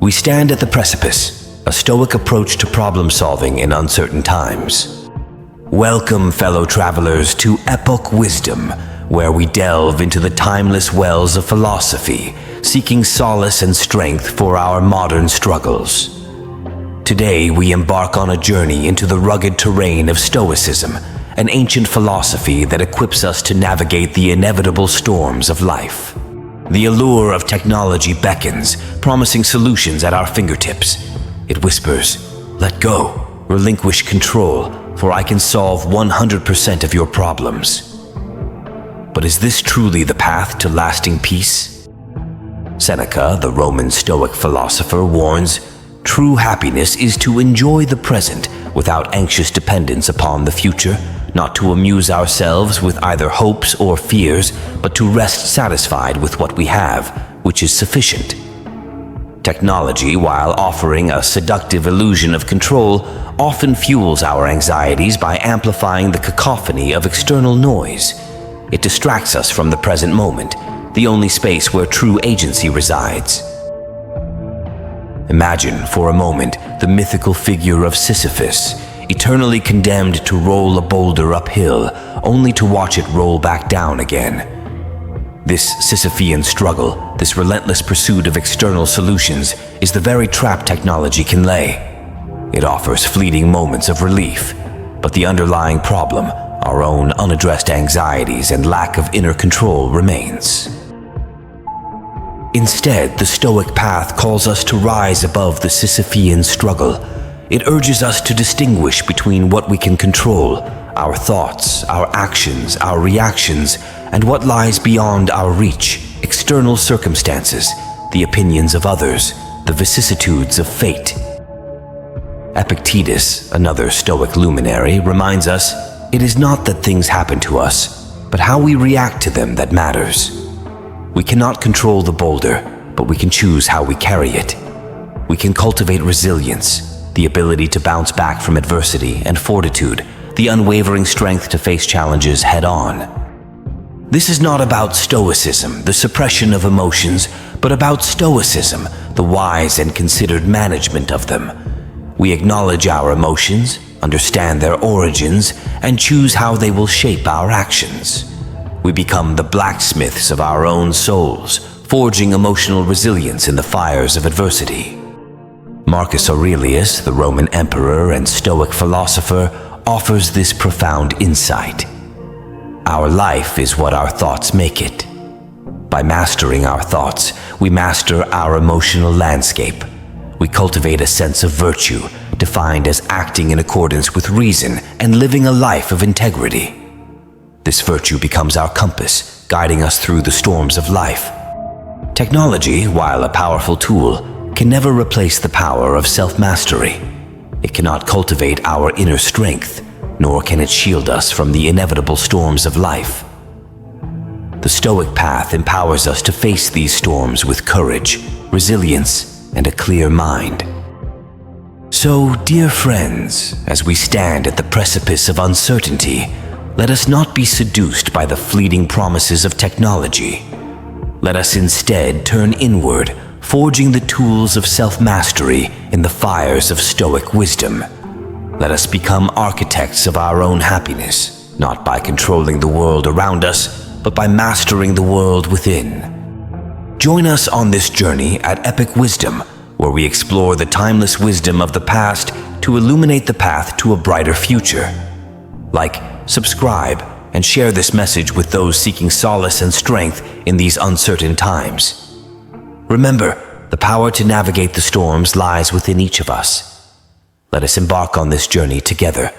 We stand at the precipice, a Stoic approach to problem-solving in uncertain times. Welcome, fellow travelers, to Epoch Wisdom, where we delve into the timeless wells of philosophy, seeking solace and strength for our modern struggles. Today, we embark on a journey into the rugged terrain of Stoicism, an ancient philosophy that equips us to navigate the inevitable storms of life. The allure of technology beckons, promising solutions at our fingertips. It whispers, "Let go, relinquish control, for I can solve 100% of your problems." But is this truly the path to lasting peace? Seneca, the Roman Stoic philosopher, warns, "True happiness is to enjoy the present without anxious dependence upon the future, not to amuse ourselves with either hopes or fears, but to rest satisfied with what we have, which is sufficient." Technology, while offering a seductive illusion of control, often fuels our anxieties by amplifying the cacophony of external noise. It distracts us from the present moment, the only space where true agency resides. Imagine, for a moment, the mythical figure of Sisyphus, eternally condemned to roll a boulder uphill, only to watch it roll back down again. This Sisyphean struggle, this relentless pursuit of external solutions, is the very trap technology can lay. It offers fleeting moments of relief, but the underlying problem, our own unaddressed anxieties and lack of inner control, remains. Instead, the Stoic path calls us to rise above the Sisyphean struggle. It urges us to distinguish between what we can control, our thoughts, our actions, our reactions, and what lies beyond our reach, external circumstances, the opinions of others, the vicissitudes of fate. Epictetus, another Stoic luminary, reminds us, it is not that things happen to us, but how we react to them that matters. We cannot control the boulder, but we can choose how we carry it. We can cultivate resilience, the ability to bounce back from adversity, and fortitude, the unwavering strength to face challenges head-on. This is not about Stoicism, the suppression of emotions, but about Stoicism, the wise and considered management of them. We acknowledge our emotions, understand their origins, and choose how they will shape our actions. We become the blacksmiths of our own souls, forging emotional resilience in the fires of adversity. Marcus Aurelius, the Roman emperor and Stoic philosopher, offers this profound insight. Our life is what our thoughts make it. By mastering our thoughts, we master our emotional landscape. We cultivate a sense of virtue, defined as acting in accordance with reason and living a life of integrity. This virtue becomes our compass, guiding us through the storms of life. Technology, while a powerful tool, can never replace the power of self-mastery. It cannot cultivate our inner strength, nor can it shield us from the inevitable storms of life. The Stoic path empowers us to face these storms with courage, resilience, and a clear mind. So, dear friends, as we stand at the precipice of uncertainty, let us not be seduced by the fleeting promises of technology. Let us instead turn inward, forging the tools of self-mastery in the fires of Stoic wisdom. Let us become architects of our own happiness, not by controlling the world around us, but by mastering the world within. Join us on this journey at Epic Wisdom, where we explore the timeless wisdom of the past to illuminate the path to a brighter future. Like, subscribe, and share this message with those seeking solace and strength in these uncertain times. Remember, the power to navigate the storms lies within each of us. Let us embark on this journey together.